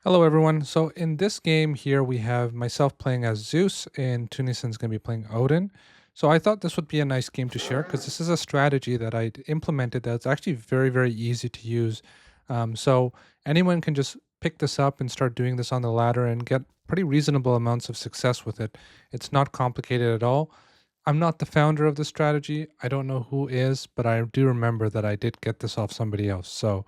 Hello everyone. So in this game here we have myself playing as Zeus and Tunison's going to be playing Odin. So I thought this would be a nice game to share because this is a strategy that I implemented that's actually very easy to use. So anyone can just pick this up and start doing this on the ladder and get pretty reasonable amounts of success with it. It's not complicated at all. I'm not the founder of the strategy. I don't know who is, but I do remember that I did get this off somebody else. So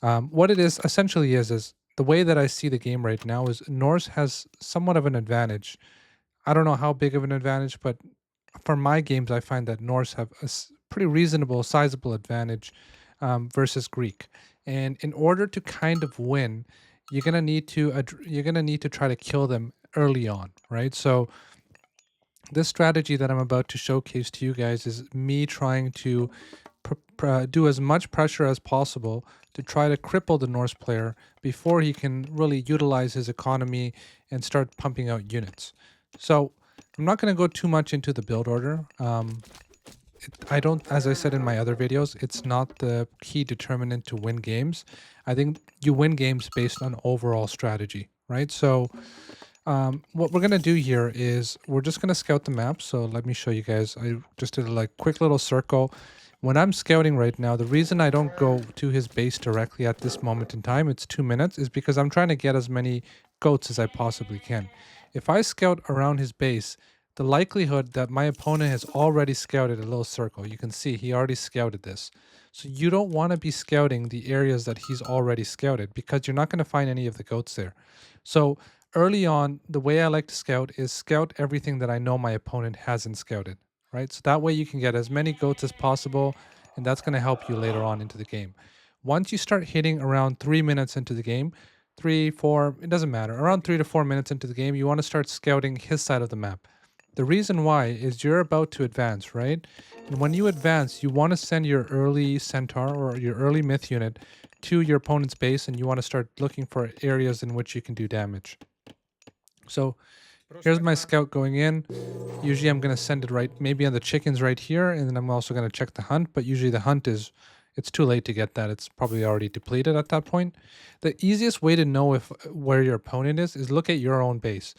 what it is essentially is the way that I see the game right now is Norse has somewhat of an advantage. I don't know how big of an advantage, but for my games, I find that Norse have a pretty reasonable, sizable advantage versus Greek. And in order to kind of win, you're gonna need to try to kill them early on, right? So this strategy that I'm about to showcase to you guys is me trying to do as much pressure as possible to try to cripple the Norse player before he can really utilize his economy and start pumping out units. So I'm not going to go too much into the build order. I don't, as I said in my other videos, it's not the key determinant to win games. I think you win games based on overall strategy, right? So what we're gonna do here is we're just gonna scout the map. So let me show you guys. I just did a quick little circle. When I'm scouting right now, the reason I don't go to his base directly at this moment in time, it's 2 minutes, is because I'm trying to get as many goats as I possibly can. If I scout around his base, the likelihood that my opponent has already scouted a little circle, you can see he already scouted this. So you don't want to be scouting the areas that he's already scouted because you're not going to find any of the goats there. So early on, the way I like to scout is scout everything that I know my opponent hasn't scouted, right? So that way you can get as many goats as possible, and that's going to help you later on into the game. Once you start hitting around 3 minutes into the game, 3, 4, it doesn't matter, around 3 to 4 minutes into the game, you want to start scouting his side of the map. The reason why is you're about to advance, right? And when you advance, you want to send your early centaur or your early myth unit to your opponent's base, and you want to start looking for areas in which you can do damage. So here's my scout going in. Usually I'm going to send it right, maybe on the chickens right here, and then I'm also going to check the hunt, but usually the hunt is, it's too late to get that. It's probably already depleted at that point. The easiest way to know if where your opponent is look at your own base.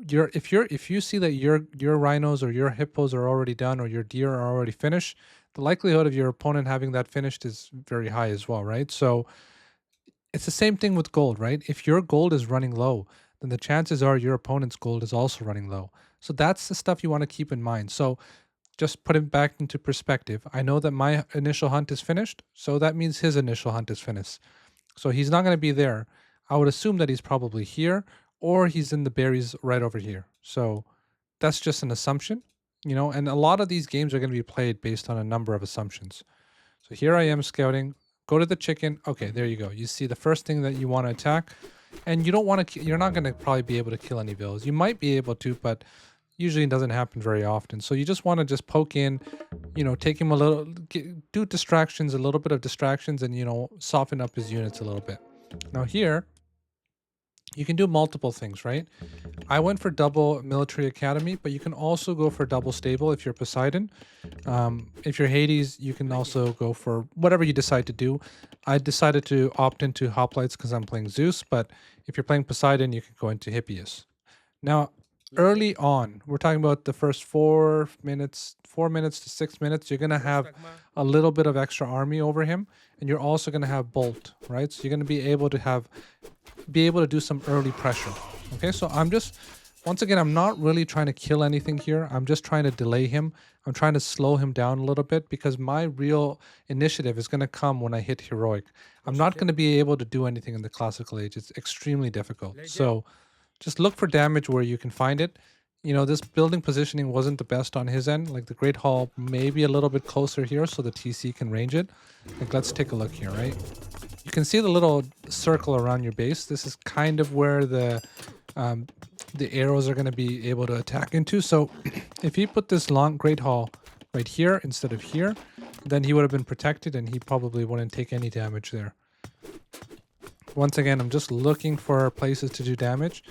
If you see that your rhinos or your hippos are already done or your deer are already finished, the likelihood of your opponent having that finished is very high as well, right? So it's the same thing with gold, right? If your gold is running low, then the chances are your opponent's gold is also running low. So that's the stuff you want to keep in mind. So just put it back into perspective. I know that my initial hunt is finished, so that means his initial hunt is finished. So he's not going to be there. I would assume that he's probably here or he's in the berries right over here. So that's just an assumption, and a lot of these games are going to be played based on a number of assumptions. So here I am scouting. Go to the chicken. Okay, there you go. You see the first thing that you want to attack, and you don't want to. You're not going to probably be able to kill any villas. You might be able to, but usually it doesn't happen very often. So you just want to just poke in, take him a little, do distractions, a little bit of distractions, and soften up his units a little bit. Now here, you can do multiple things, right? I went for double military academy, but you can also go for double stable if you're Poseidon. If you're Hades, you can also go for whatever you decide to do. I decided to opt into hoplites because I'm playing Zeus, but if you're playing Poseidon, you can go into Hippias. Now, early on, we're talking about the first 4 minutes, 4 minutes to 6 minutes, you're going to have a little bit of extra army over him, and you're also going to have bolt, right? So you're going to be able to do some early pressure. Okay, so once again, I'm not really trying to kill anything here. I'm just trying to delay him. I'm trying to slow him down a little bit because my real initiative is going to come when I hit heroic. I'm not going to be able to do anything in the classical age. It's extremely difficult. So just look for damage where you can find it. This building positioning wasn't the best on his end. Like the Great Hall, maybe a little bit closer here so the TC can range it. Like, let's take a look here, right? You can see the little circle around your base. This is kind of where the arrows are going to be able to attack into. So if he put this long Great Hall right here instead of here, then he would have been protected and he probably wouldn't take any damage there. Once again, I'm just looking for places to do damage.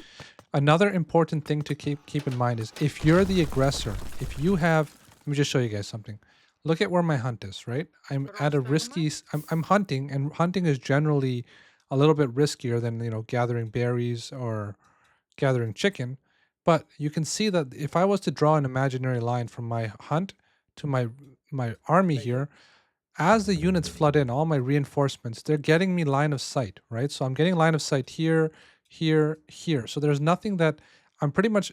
Another important thing to keep in mind is if you're the aggressor, if you have, let me just show you guys something. Look at where my hunt is, right? I'm at a risky, I'm hunting, and hunting is generally a little bit riskier than, gathering berries or gathering chicken. But you can see that if I was to draw an imaginary line from my hunt to my army here, as the units flood in, all my reinforcements, they're getting me line of sight, right? So I'm getting line of sight here, here, here. So there's nothing that I'm pretty much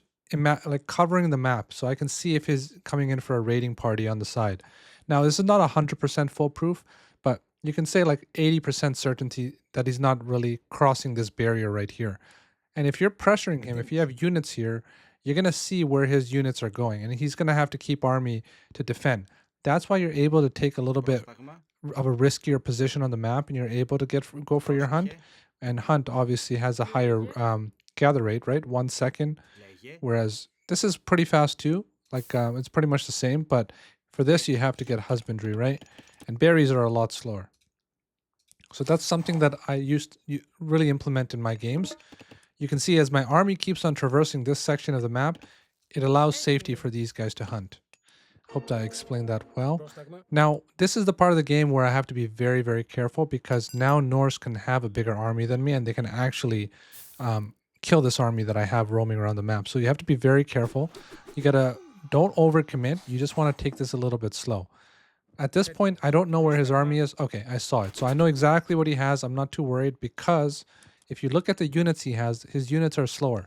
like covering the map, so I can see if he's coming in for a raiding party on the side. Now this is not 100% foolproof, but you can say like 80% certainty that he's not really crossing this barrier right here. And if you're pressuring him, if you have units here, you're gonna see where his units are going, and he's gonna have to keep army to defend. That's why you're able to take a little bit of a riskier position on the map, and you're able to go for your hunt. And hunt obviously has a higher gather rate, right? 1 second, whereas this is pretty fast too. Like it's pretty much the same, but for this you have to get husbandry, right? And berries are a lot slower. So that's something that I really implement in my games. You can see as my army keeps on traversing this section of the map, it allows safety for these guys to hunt. Hope that I explained that well. Now, this is the part of the game where I have to be very, very careful, because now Norse can have a bigger army than me, and they can actually kill this army that I have roaming around the map. So you have to be very careful. You gotta, don't overcommit. You just want to take this a little bit slow. At this point, I don't know where his army is. Okay, I saw it. So I know exactly what he has. I'm not too worried, because if you look at the units he has, his units are slower.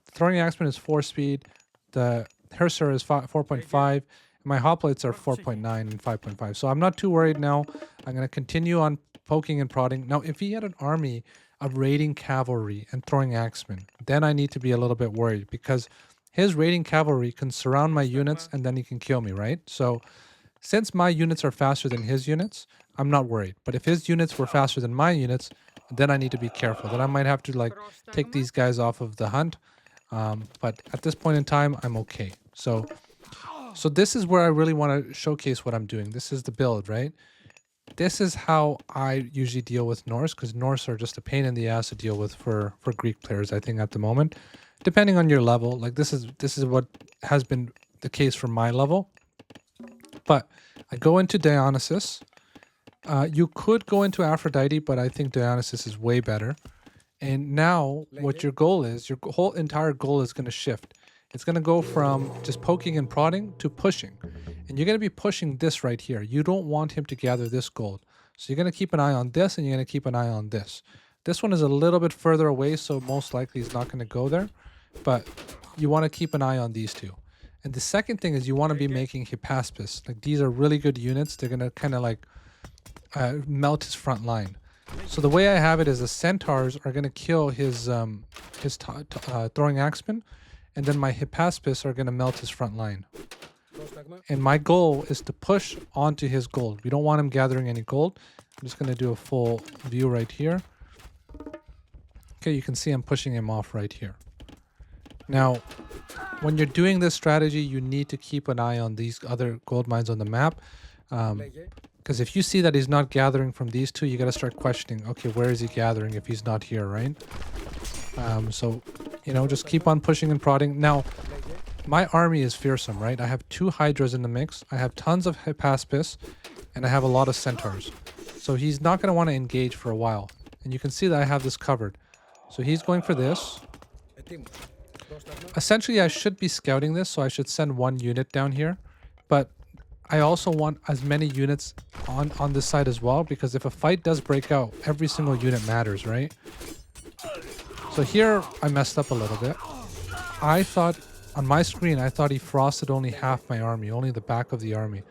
The throwing axeman is 4 speed. The Herser is 4.5. My hoplites are 4.9 and 5.5. So I'm not too worried now. I'm going to continue on poking and prodding. Now, if he had an army of raiding cavalry and throwing axemen, then I need to be a little bit worried, because his raiding cavalry can surround my units and then he can kill me, right? So since my units are faster than his units, I'm not worried. But if his units were faster than my units, then I need to be careful. Then I might have to like take these guys off of the hunt. But at this point in time, I'm okay. So this is where I really want to showcase what I'm doing. This is the build, right? This is how I usually deal with Norse, because Norse are just a pain in the ass to deal with for Greek players, I think, at the moment. Depending on your level, like this is what has been the case for my level. But I go into Dionysus. You could go into Aphrodite, but I think Dionysus is way better. And now what your goal is, your whole entire goal is going to shift. It's going to go from just poking and prodding to pushing. And you're going to be pushing this right here. You don't want him to gather this gold. So you're going to keep an eye on this, and you're going to keep an eye on this. This one is a little bit further away, so most likely he's not going to go there. But you want to keep an eye on these two. And the second thing is you want to be making Hippaspis. Like, these are really good units. They're going to kind of like melt his front line. So the way I have it is the centaurs are going to kill his throwing axeman, and then my Hippaspis are going to melt his front line. And my goal is to push onto his gold. We don't want him gathering any gold. I'm just going to do a full view right here. Okay, you can see I'm pushing him off right here. Now, when you're doing this strategy, you need to keep an eye on these other gold mines on the map. Because if you see that he's not gathering from these two, you got to start questioning, okay, where is he gathering if he's not here, right? So, just keep on pushing and prodding. Now, my army is fearsome, right? I have 2 hydras in the mix. I have tons of Hippaspis, and I have a lot of centaurs. So he's not going to want to engage for a while. And you can see that I have this covered. So he's going for this. Essentially, I should be scouting this, so I should send 1 unit down here. But I also want as many units on this side as well, because if a fight does break out, every single unit matters, right? So here I messed up a little bit. I thought on my screen, I thought he frosted only half my army, only the back of the army.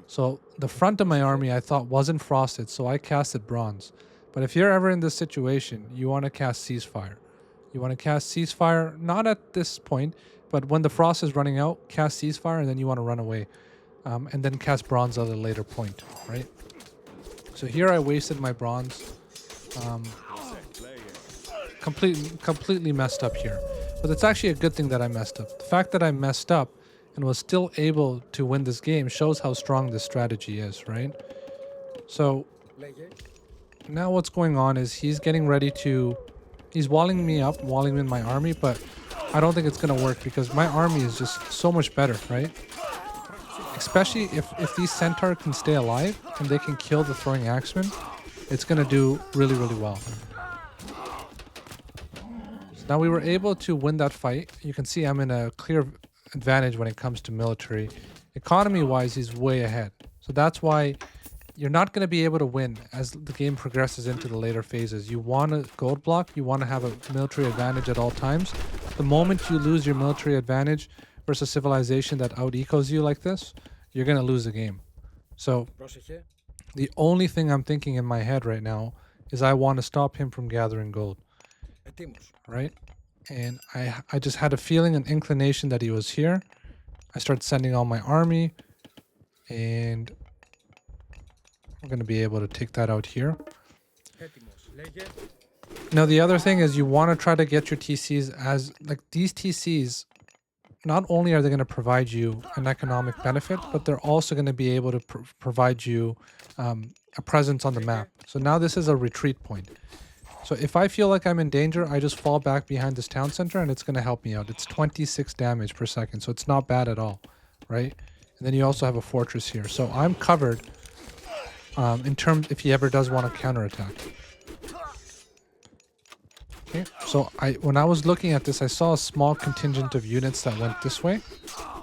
So the front of my army I thought wasn't frosted, so I casted bronze. But if you're ever in this situation, you want to cast ceasefire. You want to cast ceasefire, not at this point, but when the frost is running out, cast ceasefire, and then you want to run away. And then cast bronze at a later point, right? So here I wasted my bronze. Completely messed up here. But it's actually a good thing that I messed up. The fact that I messed up and was still able to win this game shows how strong this strategy is, right? So now what's going on is he's getting ready to... He's walling me up, walling in my army, but I don't think it's going to work because my army is just so much better, right? Especially if these centaur can stay alive and they can kill the throwing axeman, it's going to do really, really well. Now we were able to win that fight. You can see I'm in a clear advantage when it comes to military. Economy wise, he's way ahead. So that's why you're not going to be able to win as the game progresses into the later phases. You want a gold block, you want to have a military advantage at all times. The moment you lose your military advantage versus civilization that out ecos you like this, you're going to lose the game. So the only thing I'm thinking in my head right now is I want to stop him from gathering gold. Right? And I just had a feeling, an inclination that he was here. I started sending all my army, and I'm going to be able to take that out here. Now the other thing is you want to try to get your TCs as, like, these TCs, not only are they going to provide you an economic benefit, but they're also going to be able to provide you a presence on the map. So now this is a retreat point. So if I feel like I'm in danger, I just fall back behind this town center and it's going to help me out. It's 26 damage per second, so it's not bad at all, right? And then you also have a fortress here. So I'm covered in terms if he ever does want to counterattack. Okay, so when I was looking at this, I saw a small contingent of units that went this way.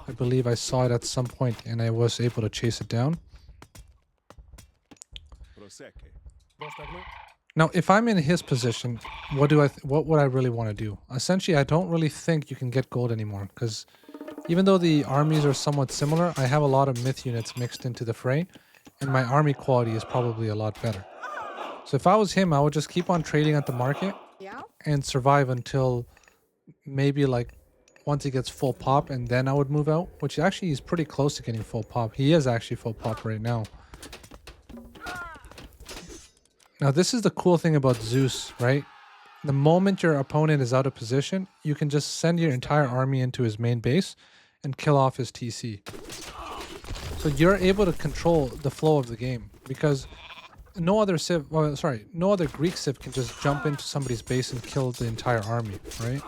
I believe I saw it at some point and I was able to chase it down. Now, if I'm in his position, what would I really want to do? Essentially, I don't really think you can get gold anymore, because even though the armies are somewhat similar, I have a lot of myth units mixed into the fray, and my army quality is probably a lot better. So if I was him, I would just keep on trading at the market and survive until maybe like once he gets full pop, and then I would move out, which actually is pretty close to getting full pop. He is actually full pop right now. Now, this is the cool thing about Zeus, right? The moment your opponent is out of position, you can just send your entire army into his main base and kill off his TC. So you're able to control the flow of the game, because no other no other Greek civ can just jump into somebody's base and kill the entire army, right?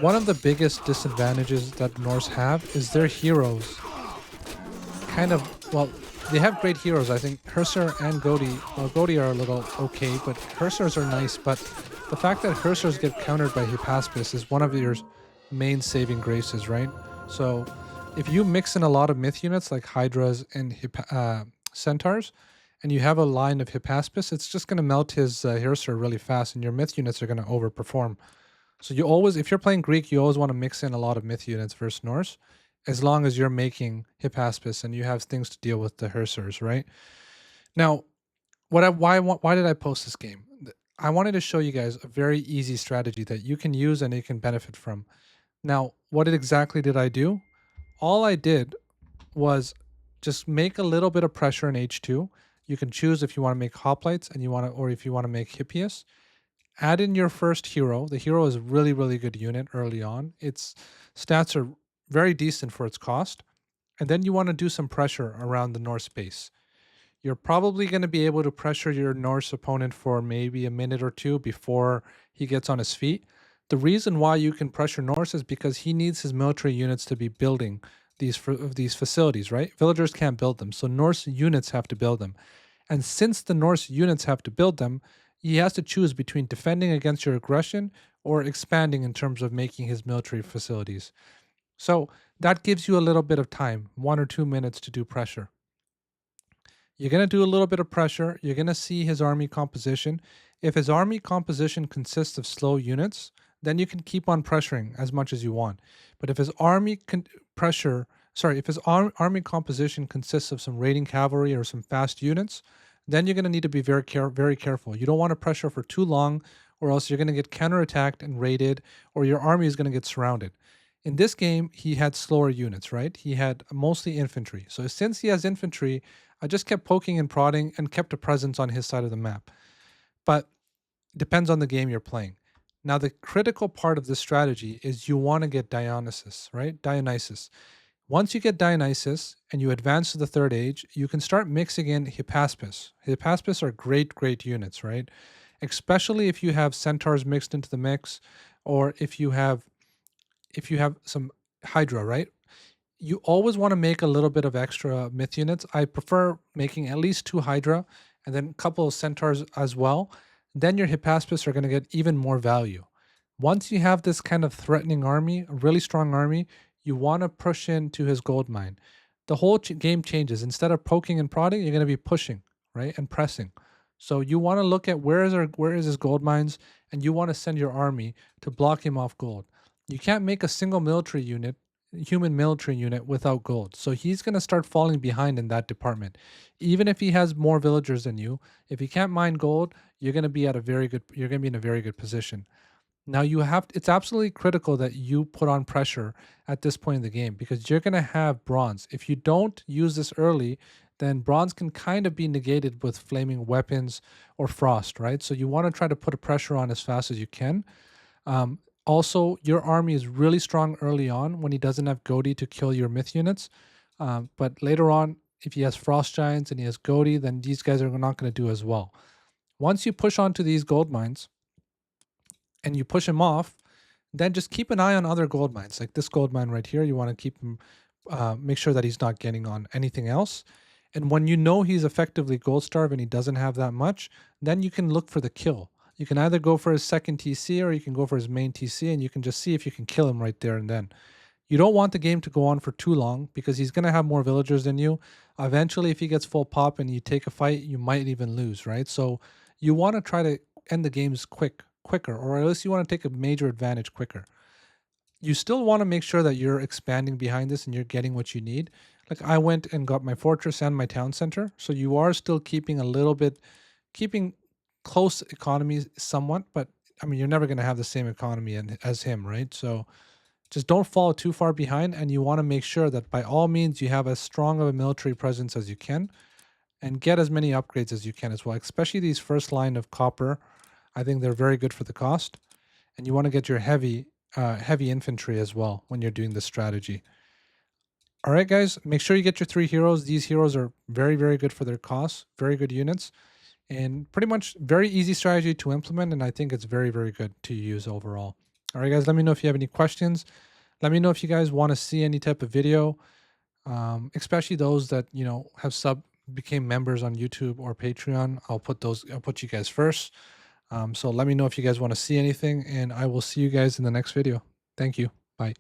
One of the biggest disadvantages that Norse have is their heroes kind of, well, they have great heroes. I think Herser and Godi, well, Godi are a little okay, but Hersers are nice. But the fact that Hersers get countered by Hippaspis is one of your main saving graces, right? So if you mix in a lot of myth units like Hydras and Centaurs, and you have a line of Hippaspis, it's just going to melt his Herser really fast, and your myth units are going to overperform. So you always, if you're playing Greek, you always want to mix in a lot of myth units versus Norse, as long as you're making Hippaspis and you have things to deal with the Hersers, right? Now, why did I post this game? I wanted to show you guys a very easy strategy that you can use and you can benefit from. Now, what exactly did I do? All I did was just make a little bit of pressure in H2. You can choose if you want to make hoplites and or if you want to make Hippias. Add in your first hero. The hero is a really, really good unit early on. Its stats are very decent for its cost. And then you want to do some pressure around the Norse base. You're probably going to be able to pressure your Norse opponent for maybe a minute or two before he gets on his feet. The reason why you can pressure Norse is because he needs his military units to be building these facilities, right? Villagers can't build them, so Norse units have to build them. And since the Norse units have to build them, he has to choose between defending against your aggression or expanding in terms of making his military facilities. So that gives you a little bit of time, 1 or 2 minutes to do pressure. You're going to do a little bit of pressure. You're going to see his army composition. If his army composition consists of slow units, then you can keep on pressuring as much as you want. But if his army army composition consists of some raiding cavalry or some fast units, then you're going to need to be very careful. You don't want to pressure for too long, or else you're going to get counterattacked and raided, or your army is going to get surrounded. In this game, he had slower units, right? He had mostly infantry. So since he has infantry, I just kept poking and prodding and kept a presence on his side of the map. But it depends on the game you're playing. Now, the critical part of this strategy is you want to get Dionysus, right? Dionysus. Once you get Dionysus and you advance to the third age, you can start mixing in Hippaspis. Hippaspis are great units, right? Especially if you have centaurs mixed into the mix, or if you have some Hydra, right? You always want to make a little bit of extra myth units. I prefer making at least 2 Hydra and then a couple of centaurs as well. then your Hippaspis are going to get even more value. Once you have this kind of threatening army, a really strong army, you want to push into his gold mine. The whole game changes. Instead of poking and prodding, you're going to be pushing, right, and pressing. So you want to look at where is his gold mines, and you want to send your army to block him off gold. You can't make a single military unit, human military unit, without gold. So he's going to start falling behind in that department. Even if he has more villagers than you, if he can't mine gold, you're going to be in a very good position. Now it's absolutely critical that you put on pressure at this point in the game because you're going to have bronze. If you don't use this early, then bronze can kind of be negated with flaming weapons or frost, right? So you want to try to put a pressure on as fast as you can. Also, your army is really strong early on when he doesn't have Godi to kill your myth units. But later on, if he has frost giants and he has Godi, then these guys are not going to do as well. Once you push onto these gold mines, and you push him off, then just keep an eye on other gold mines. Like this gold mine right here, you want to keep him, make sure that he's not getting on anything else. And when you know he's effectively gold starved and he doesn't have that much, then you can look for the kill. You can either go for his second TC or you can go for his main TC, and you can just see if you can kill him right there and then. You don't want the game to go on for too long because he's going to have more villagers than you. Eventually, if he gets full pop and you take a fight, you might even lose, right? So you want to try to end the games quicker, or at least you want to take a major advantage quicker. You still want to make sure that you're expanding behind this and you're getting what you need. Like I went and got my fortress and my town center, so you are still keeping close economies somewhat, but I mean you're never going to have the same economy as him, right? So just don't fall too far behind, and you want to make sure that by all means you have as strong of a military presence as you can and get as many upgrades as you can as well, especially these first line of copper. I think they're very good for the cost, and you want to get your heavy infantry as well when you're doing this strategy. All right, guys, make sure you get your 3 heroes. These heroes are very, very good for their costs, very good units, and pretty much very easy strategy to implement, and I think it's very, very good to use overall. All right, guys, let me know if you have any questions. Let me know if you guys want to see any type of video, especially those that, have became members on YouTube or Patreon. I'll put you guys first. So let me know if you guys want to see anything, and I will see you guys in the next video. Thank you. Bye.